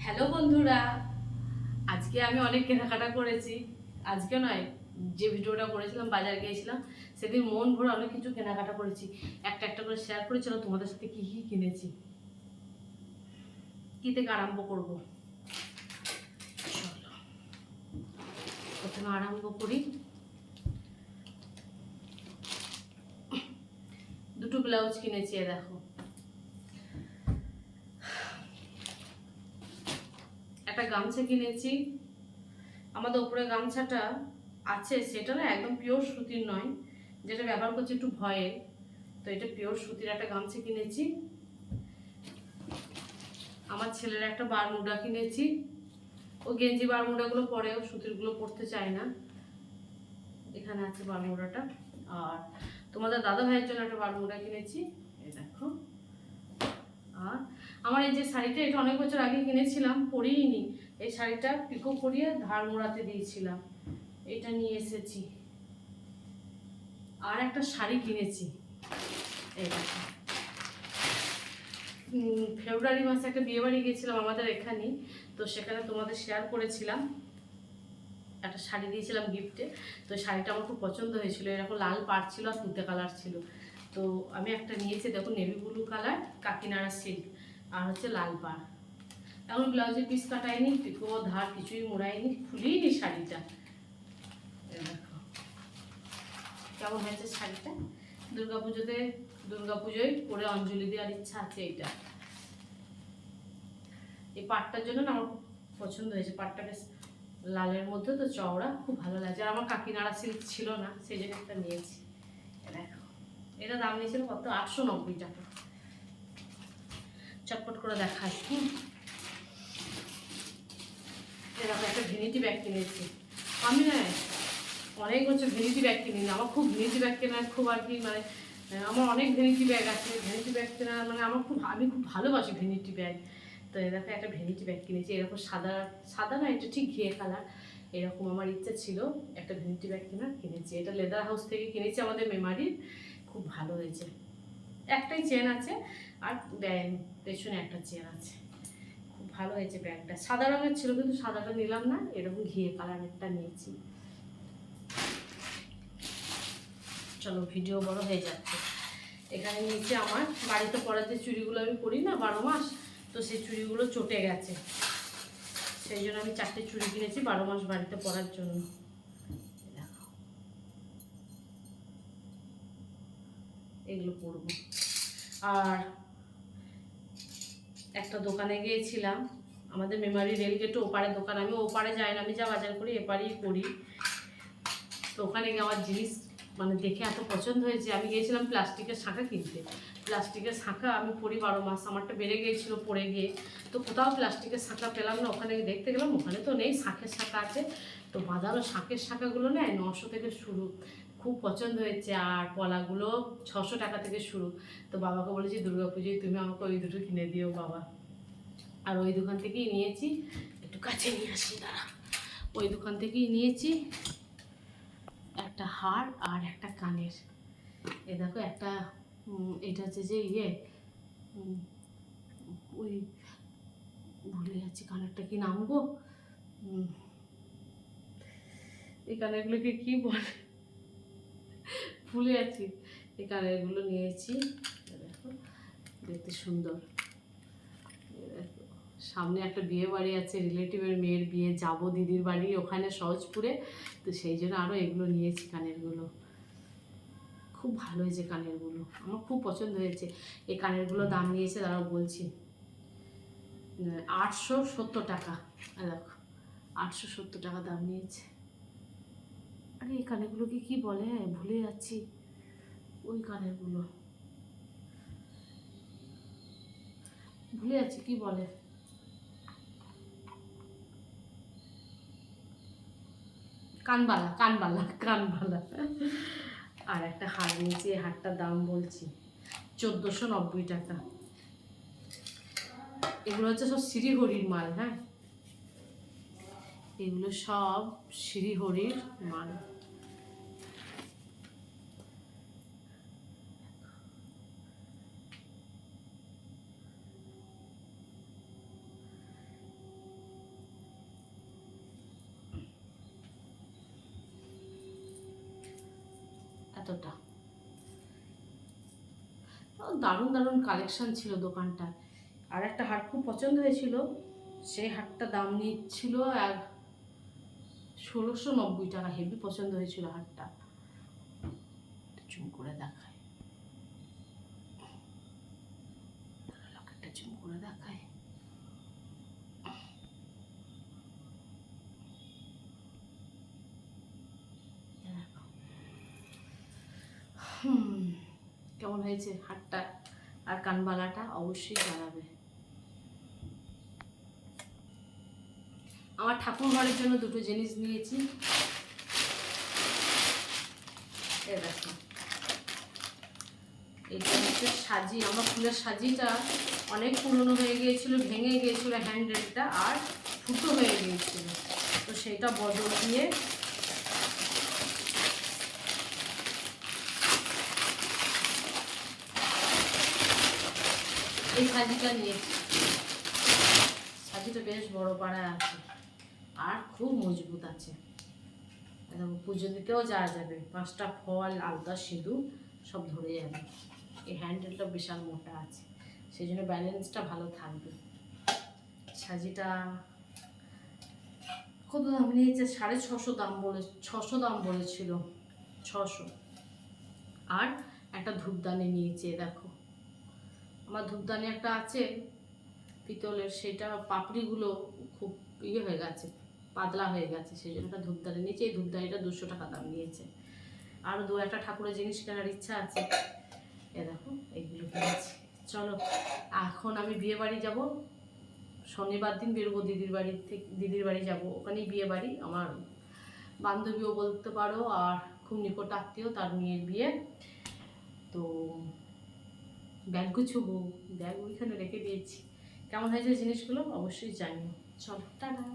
Hello বন্ধুরা, আজকে আমি অনেক কেনাকাটা করেছি। আজকে নয়, যে ভিডিওটা করেছিলাম বাজার গিয়েছিলাম সেদিন মন ভরে অনেক কিছু কেনাকাটা করেছি। একটা একটা করে শেয়ার করেছিলাম তোমাদের সাথে কি কি কিনেছি। কি থেকে আরম্ভ করব? চলো প্রথমে আরম্ভ করি। দুটো ব্লাউজ কিনেছি, দেখো। একটা গামছা কিনেছি। আমাদের উপরে গামছাটা আছে, সেটা না একদম পিওর সুতির নয়, যেটা ব্যবহার করছি একটু ভয়ে। তো এটা পিওর সুতির একটা গামছা কিনেছি। আমার ছেলের একটা বারমুডা কিনেছি। ও গেঞ্জি বারমুডাগুলো পরেও সুতিরগুলো পরতে চায় না। এখানে আছে বারমুডাটা। আর তোমাদের দাদা ভাইয়ের জন্য একটা বারমুডা কিনেছি, এই দেখো। আর আমার এই যে শাড়িটা, এটা অনেক বছর আগে কিনেছিলাম, পরিনি। এই শাড়িটা পিকো করিয়ে ধার মোড়াতে দিয়েছিলাম, এটা নিয়ে এসেছি। আর একটা শাড়ি কিনেছি, এই দেখো। ফেব্রুয়ারি মাসে একটা বিয়ে বাড়ি গিয়েছিলাম আমাদের এখানে, তো সেখানে তোমাদের শেয়ার করেছিলাম, একটা শাড়ি দিয়েছিলাম গিফটে। তো শাড়িটা আমার খুব পছন্দ হয়েছিল, এরকম লাল পাড় ছিল আর তুতে কালার ছিল। তো আমি একটা নিয়েছি, দেখো, navy blue colour, Kakinara silk, আর হচ্ছে লাল পাড়। এখন ব্লাউজের পিস কাটাইনি, পিকো ধার কিছুই মোড়াইনি, খুলিনি শাড়িটা। দেখো কেমন হয়েছে শাড়িটা। দুর্গাপুজোয় পরে অঞ্জলি দেওয়ার ইচ্ছা আছে। এইটা, এই পাটটার জন্য না আমার খুব পছন্দ হয়েছে। পাটটা বেশ লালের মধ্যে তো চওড়া, খুব ভালো লাগছে। আর আমার কাকিনাড়া সিল্ক ছিল না, সেই জন্য একটা নিয়েছি। দেখো, এটা দাম নিয়েছিল কত? 890 টাকা। চটপট করে দেখাই। এরকম একটা ভ্যানিটি ব্যাগ কিনেছি। আমি না অনেক বছর ভ্যানিটি ব্যাগ কিনি না। আমার খুব ভ্যানিটি ব্যাগ কেনার খুব আর কি, মানে আমার অনেক ভ্যানিটি ব্যাগ আছে। ভ্যানিটি ব্যাগ কেনার মানে আমি খুব ভালোবাসি ভ্যানিটি ব্যাগ। তো এরকম একটা ভ্যানিটি ব্যাগ কিনেছি, এরকম সাদা সাদা না, এটা ঠিক ঘিয়ে কালার। এরকম আমার ইচ্ছা ছিল একটা ভ্যানিটি ব্যাগ কিনেছি। এটা লেদার হাউস থেকে কিনেছি, আমাদের মেমারির। খুব ভালো হয়েছে। একটাই চেন আছে, আর পেছনে একটা চেন আছে। খুব ভালো হয়েছে ব্যাগটা। সাদা রঙের ছিল, কিন্তু সাদাটা নিলাম না, এরকম ঘিয়ে কালারেরটা নিয়েছি। চলো, ভিডিও বড় হয়ে যাচ্ছে। এখানে নিচে আমার বাড়িতে পরার যে চুড়িগুলো আমি পরি না 12 মাস, তো সেই চুড়িগুলো চটে গেছে। সেই জন্য আমি 4টে চুড়ি কিনেছি 12 মাস বাড়িতে পরার জন্য। দেখো, এগুলো পরবো। আর একটা দোকানে গিয়েছিলাম, আমাদের মেমারি রেলগেটে ওপারে দোকান। আমি ওপারে যাই না, আমি যা বাজার করি এপারেই করি। তো ওখানে গিয়ে আমার জিনিস মানে দেখে এত পছন্দ হয়েছে। আমি গিয়েছিলাম প্লাস্টিকের শাঁখা কিনতে। প্লাস্টিকের শাঁখা আমি পরি 12 মাস, আমারটা বেড়ে গিয়েছিলো পরে গিয়ে। তো কোথাও প্লাস্টিকের শাঁখা পেলাম না, ওখানে দেখতে গেলাম, ওখানে তো নেই, শাঁখের শাঁখা আছে। তো বাঁধানো শাঁখের শাঁখাগুলো নেয় 900 থেকে শুরু। খুব পছন্দ হয়েছে। আর পলাগুলো 600 টাকা থেকে শুরু। তো বাবাকে বলেছি দুর্গাপুজোয় তুমি আমাকে ওই দুটো কিনে দিও বাবা। আর ওই দোকান থেকেই নিয়েছি। একটু কাছে নিয়ে আসি, দাঁড়া। ওই দোকান থেকেই নিয়েছি একটা হার আর একটা কানের। এ দেখো, একটা এটা হচ্ছে যে ওই ভুলে যাচ্ছি কানেরটা, কি নাম গো? এই কানেরগুলোকে কি বলে, ভুলে যাচ্ছি। এই কানেরগুলো নিয়েছি, দেখো দেখতে সুন্দর। সামনে একটা বিয়ে বাড়ি আছে, রিলেটিভের মেয়ের বিয়ে, যাবো দিদির বাড়ি ওখানে সহজপুরে। তো সেই জন্য আরও এগুলো নিয়েছি, কানেরগুলো। খুব ভালো হয়েছে কানেরগুলো, আমার খুব পছন্দ হয়েছে। এই কানেরগুলো দাম নিয়েছে, তারা বলছি 870 টাকা। দেখো, 870 টাকা দাম নিয়েছে। আরে এই কানেরগুলোকে কি বলে, ভুলে যাচ্ছি। ওই কানেরগুলো ভুলে যাচ্ছি, কি বলে। কানবালা, কানবালা, কানবালা। আর একটা হার নিয়েছি, এই হারটার দাম বলছি 1490 টাকা। এগুলো হচ্ছে সব শ্রীহরির মাল। হ্যাঁ, এগুলো সব শ্রীহরির মাল। এতটা। দারুণ দারুণ কালেকশন ছিল দোকানটা। আর একটা হাট খুব পছন্দ হয়েছিল, সেই হাটটা দাম নিচ্ছিল 1690 টাকা। হেভি পছন্দ হয়েছিল হাটটা। জুম করে দেখায়, লকেটটা জুম করে দেখায়। কেমন হয়েছে হাটটা আর কানবালাটা অবশ্যই জানাবে। আমার ঠাকুর ঘরের জন্য দুটো জিনিস নিয়েছি। এই দেখো, এটা হচ্ছে সাজি। আমার ফুলের সাজিটা অনেক পুরনো হয়ে গিয়েছিল, ভেঙে গিয়েছিল হ্যান্ডেলটা, আর ফুটো হয়ে গিয়েছিল। তো সেটা বদল দিয়ে এই সাজিটা নিয়েছি। সাজিটা বেশ বড় পাড়া আছে আর খুব মজবুত আছে। একদম পুজো দিতেও যাওয়া যাবে, 5টা ফল, আলতা, সিঁদুর সব ধরে যাবে। এই হ্যান্ডেলটা বিশাল মোটা আছে, সেই জন্য ব্যালেন্সটা ভালো থাকবে। সাজিটা কত দাম নিয়েছে? 650 দাম বলে, 600 দাম বলেছিল, 600। আর একটা ধূপদানি নিয়েছে। দেখো, আমার ধূপদানি একটা আছে পিতলের, সেটা পাপড়িগুলো খুব হয়ে গেছে, পাতলা হয়ে গেছে, সেই জন্য একটা ধূপদানি নিয়েছে। এই ধূপদানিটা 200 টাকা দাম নিয়েছে। আরও 2-1টা ঠাকুরের জিনিস কেনার ইচ্ছা আছে। এ দেখো, এইগুলো কিনেছি। চলো, এখন আমি বিয়ে বাড়ি যাবো। শনিবার দিন বেরোবো দিদির বাড়ির থেকে, দিদির বাড়ি যাবো, ওখানেই বিয়ে বাড়ি। আমার বান্ধবীও বলতে পারো, আর খুব নিকট আত্মীয়, তার মেয়ের বিয়ে। তো ব্যাগ গুছবো, ব্যাগ ওইখানে রেখে দিয়েছি। কেমন হয়েছে জিনিসগুলো অবশ্যই জানিও। চলো, টাটা।